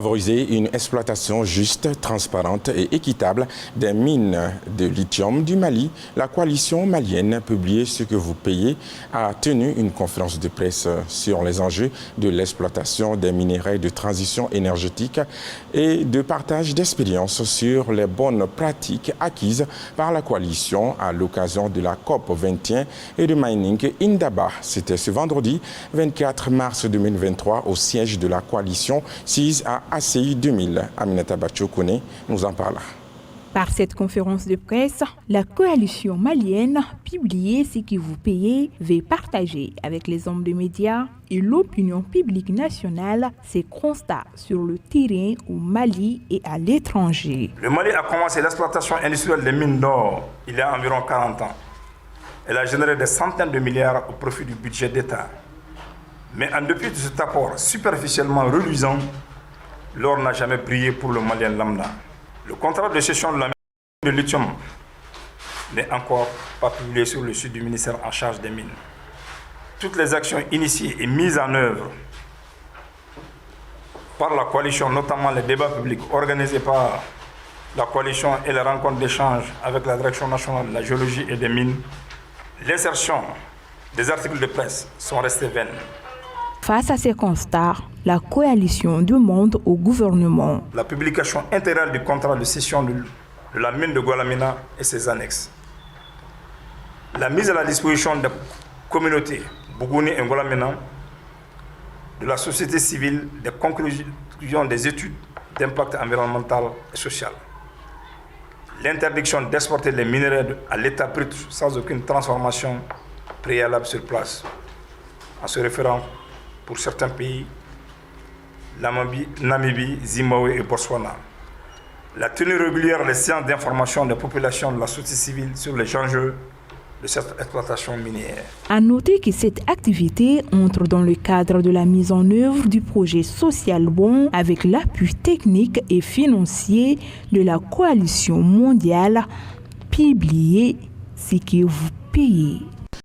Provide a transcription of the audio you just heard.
Favoriser une exploitation juste, transparente et équitable des mines de lithium du Mali, la coalition malienne Publiez ce que vous payez a tenu une conférence de presse sur les enjeux de l'exploitation des minerais de transition énergétique et de partage d'expériences sur les bonnes pratiques acquises par la coalition à l'occasion de la COP 21 et de Mining Indaba. C'était ce vendredi 24 mars 2023 au siège de la coalition CIS à ACI 2000. Aminata Batchokone nous en parle. Par cette conférence de presse, la coalition malienne Publiez ce que vous payez veut partager avec les hommes de médias et l'opinion publique nationale ses constats sur le terrain au Mali et à l'étranger. Le Mali a commencé l'exploitation industrielle des mines d'or il y a environ 40 ans. Elle a généré des centaines de milliards au profit du budget d'État. Mais en dépit de cet apport superficiellement reluisant, l'or n'a jamais brillé pour le Malien lambda. Le contrat de cession de la mine de lithium n'est encore pas publié sur le site du ministère en charge des mines. Toutes les actions initiées et mises en œuvre par la coalition, notamment les débats publics organisés par la coalition et les rencontres d'échange avec la Direction nationale de la géologie et des mines, l'insertion des articles de presse sont restés vaines. Face à ces constats, la coalition demande au gouvernement la publication intégrale du contrat de cession de la mine de Gualamina et ses annexes. La mise à la disposition des communautés Bougouni et Gualamina, de la société civile, des conclusions des études d'impact environnemental et social. L'interdiction d'exporter les minerais à l'état brut sans aucune transformation préalable sur place, en se référant pour certains pays, Namibie, Zimbabwe et Botswana. La tenue régulière des séances d'information des populations de la société civile sur les enjeux de cette exploitation minière. À noter que cette activité entre dans le cadre de la mise en œuvre du projet Social Bon avec l'appui technique et financier de la coalition mondiale Publiez ce que vous payez.